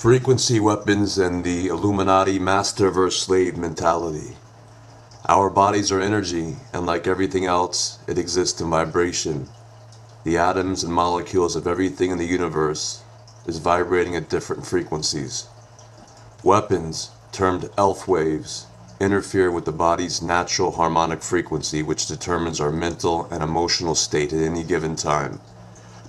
Frequency weapons and the Illuminati master versus slave mentality. Our bodies are energy, and like everything else, it exists in vibration. The atoms and molecules of everything in the universe is vibrating at different frequencies. Weapons, termed elf waves, interfere with the body's natural harmonic frequency, which determines our mental and emotional state at any given time.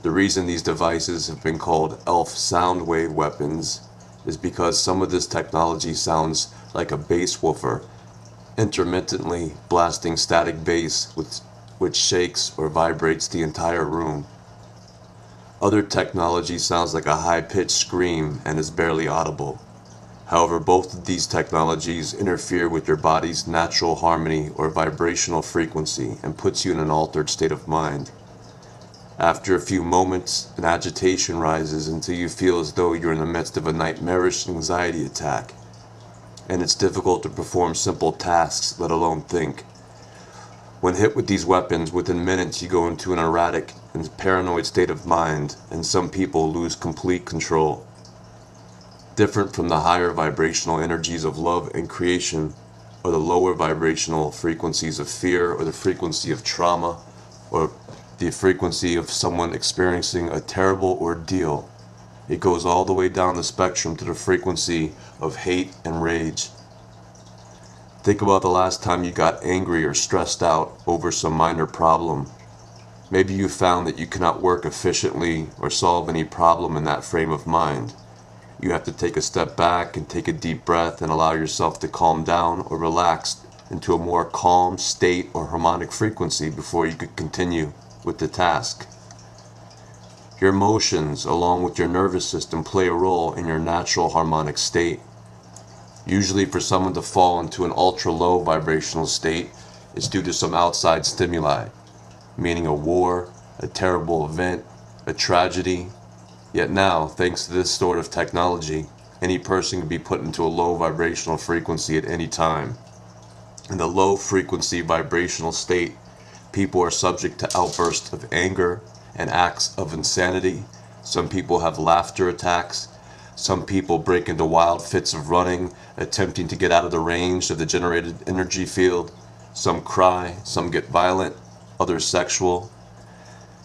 The reason these devices have been called elf sound wave weapons is because some of this technology sounds like a bass woofer, intermittently blasting static bass which shakes or vibrates the entire room. Other technology sounds like a high-pitched scream and is barely audible. However, both of these technologies interfere with your body's natural harmony or vibrational frequency and puts you in an altered state of mind. After a few moments, an agitation rises until you feel as though you're in the midst of a nightmarish anxiety attack, and it's difficult to perform simple tasks, let alone think. When hit with these weapons, within minutes you go into an erratic and paranoid state of mind, and some people lose complete control. Different from the higher vibrational energies of love and creation, or the lower vibrational frequencies of fear, or the frequency of trauma, or the frequency of someone experiencing a terrible ordeal. It goes all the way down the spectrum to the frequency of hate and rage. Think about the last time you got angry or stressed out over some minor problem. Maybe you found that you cannot work efficiently or solve any problem in that frame of mind. You have to take a step back and take a deep breath and allow yourself to calm down or relax into a more calm state or harmonic frequency before you could continue with the task. Your emotions, along with your nervous system, play a role in your natural harmonic state. Usually for someone to fall into an ultra-low vibrational state, it's due to some outside stimuli, meaning a war, a terrible event, a tragedy. Yet now, thanks to this sort of technology, any person can be put into a low vibrational frequency at any time. In the low frequency vibrational state, people are subject to outbursts of anger and acts of insanity. Some people have laughter attacks. Some people break into wild fits of running, attempting to get out of the range of the generated energy field. Some cry, some get violent, others sexual.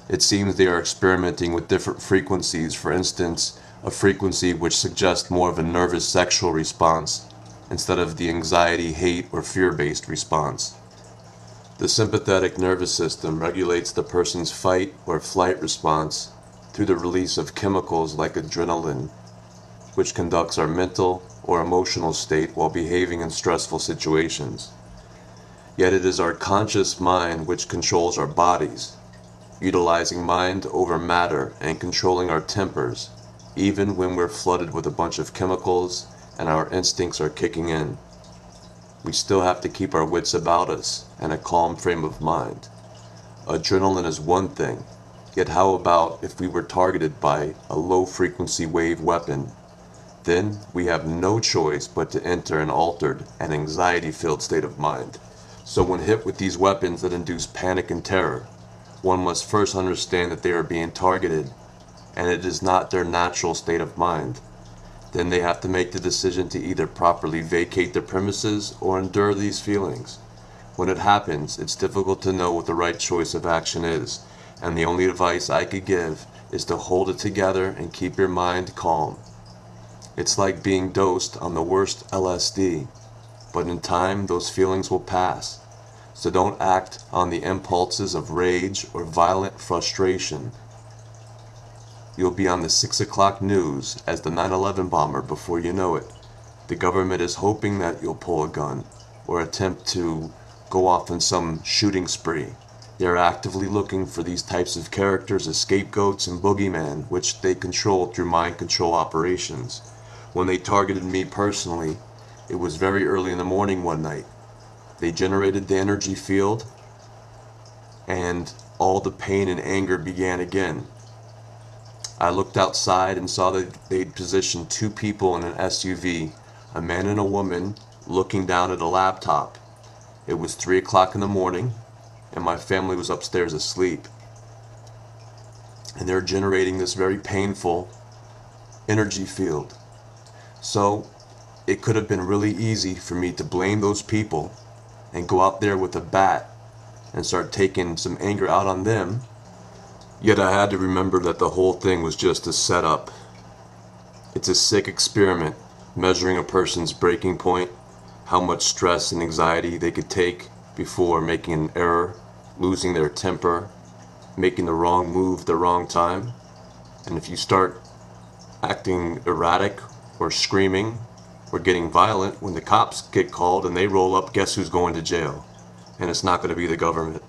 It seems they are experimenting with different frequencies. For instance, a frequency which suggests more of a nervous sexual response instead of the anxiety, hate, or fear-based response. The sympathetic nervous system regulates the person's fight or flight response through the release of chemicals like adrenaline, which conducts our mental or emotional state while behaving in stressful situations. Yet it is our conscious mind which controls our bodies, utilizing mind over matter and controlling our tempers, even when we're flooded with a bunch of chemicals and our instincts are kicking in. We still have to keep our wits about us and a calm frame of mind. Adrenaline is one thing, yet how about if we were targeted by a low-frequency wave weapon? Then we have no choice but to enter an altered and anxiety-filled state of mind. So when hit with these weapons that induce panic and terror, one must first understand that they are being targeted, and it is not their natural state of mind. Then they have to make the decision to either properly vacate the premises or endure these feelings. When it happens, it's difficult to know what the right choice of action is, and the only advice I could give is to hold it together and keep your mind calm. It's like being dosed on the worst LSD, but in time those feelings will pass. So don't act on the impulses of rage or violent frustration. You'll be on the 6 o'clock news as the 9/11 bomber before you know it. The government is hoping that you'll pull a gun or attempt to go off on some shooting spree. They are actively looking for these types of characters as scapegoats and boogeymen, which they control through mind control operations. When they targeted me personally, it was very early in the morning one night. They generated the energy field, and all the pain and anger began again. I looked outside and saw that they'd positioned two people in an SUV, a man and a woman, looking down at a laptop. It was 3 o'clock in the morning, and my family was upstairs asleep. And they're generating this very painful energy field. So it could have been really easy for me to blame those people and go out there with a bat and start taking some anger out on them. Yet I had to remember that the whole thing was just a setup. It's a sick experiment, measuring a person's breaking point, how much stress and anxiety they could take before making an error, losing their temper, making the wrong move the wrong time. And if you start acting erratic or screaming or getting violent, when the cops get called and they roll up, guess who's going to jail? And it's not going to be the government.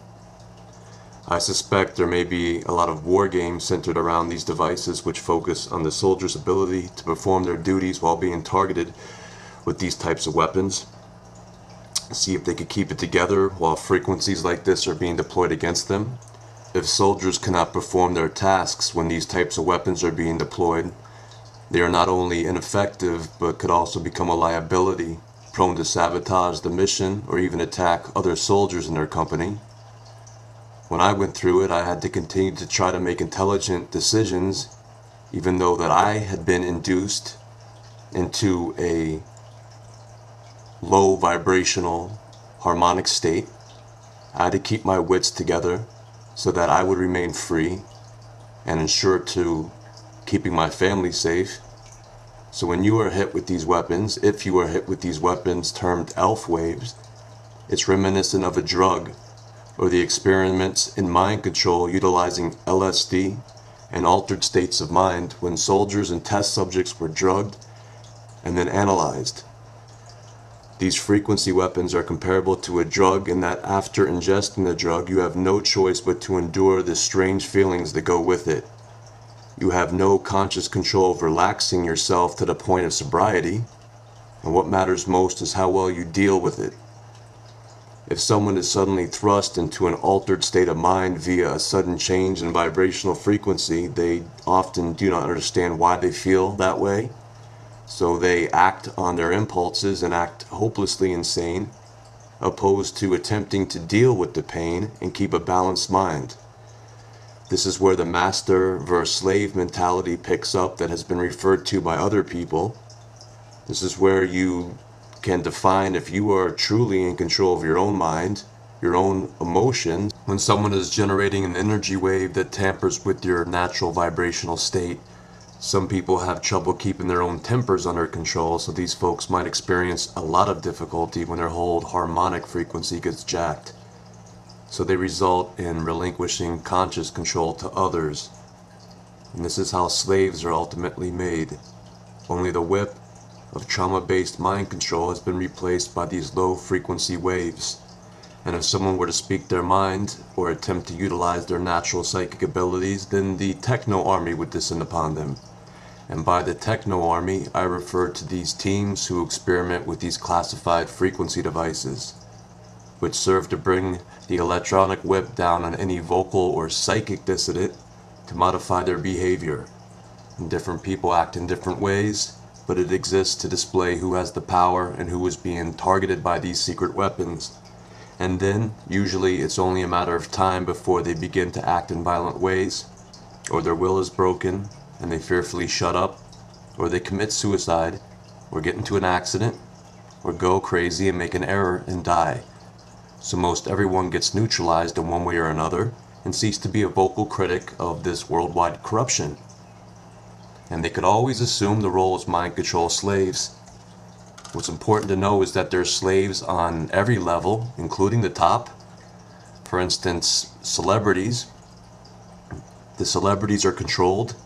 I suspect there may be a lot of war games centered around these devices which focus on the soldier's ability to perform their duties while being targeted with these types of weapons. See if they could keep it together while frequencies like this are being deployed against them. If soldiers cannot perform their tasks when these types of weapons are being deployed, they are not only ineffective but could also become a liability, prone to sabotage the mission or even attack other soldiers in their company. When I went through it, I had to continue to try to make intelligent decisions, even though that I had been induced into a low vibrational harmonic state. I had to keep my wits together so that I would remain free and ensure to keeping my family safe. So when you are hit with these weapons, if you are hit with these weapons termed ELF waves, it's reminiscent of a drug, or the experiments in mind control utilizing LSD and altered states of mind when soldiers and test subjects were drugged and then analyzed. These frequency weapons are comparable to a drug in that after ingesting the drug, you have no choice but to endure the strange feelings that go with it. You have no conscious control of relaxing yourself to the point of sobriety, and what matters most is how well you deal with it. If someone is suddenly thrust into an altered state of mind via a sudden change in vibrational frequency, they often do not understand why they feel that way. So they act on their impulses and act hopelessly insane, opposed to attempting to deal with the pain and keep a balanced mind. This is where the master versus slave mentality picks up that has been referred to by other people. This is where you can define if you are truly in control of your own mind, your own emotions. When someone is generating an energy wave that tampers with your natural vibrational state, some people have trouble keeping their own tempers under control, so these folks might experience a lot of difficulty when their whole harmonic frequency gets jacked. So they result in relinquishing conscious control to others. And this is how slaves are ultimately made. Only the whip of trauma-based mind control has been replaced by these low-frequency waves. And if someone were to speak their mind or attempt to utilize their natural psychic abilities, then the techno army would descend upon them. And by the techno army, I refer to these teams who experiment with these classified frequency devices, which serve to bring the electronic whip down on any vocal or psychic dissident to modify their behavior. And different people act in different ways, but it exists to display who has the power and who is being targeted by these secret weapons. And then, usually, it's only a matter of time before they begin to act in violent ways, or their will is broken, and they fearfully shut up, or they commit suicide, or get into an accident, or go crazy and make an error and die. So most everyone gets neutralized in one way or another, and cease to be a vocal critic of this worldwide corruption. And they could always assume the role as mind control slaves. What's important to know is that there's slaves on every level, including the top. For instance, celebrities. The celebrities are controlled.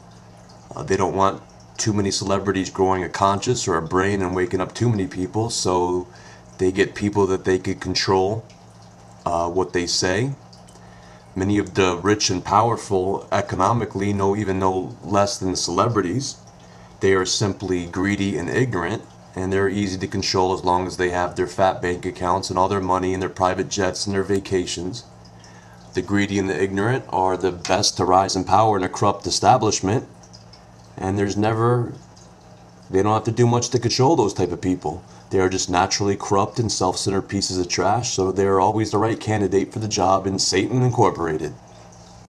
They don't want too many celebrities growing a conscience or a brain and waking up too many people, so they get people that they could control what they say. Many of the rich and powerful economically know even no less than the celebrities. They are simply greedy and ignorant, and they're easy to control as long as they have their fat bank accounts and all their money and their private jets and their vacations. The greedy and the ignorant are the best to rise in power in a corrupt establishment, and they don't have to do much to control those type of people. They are just naturally corrupt and self-centered pieces of trash, so they are always the right candidate for the job in Satan Incorporated.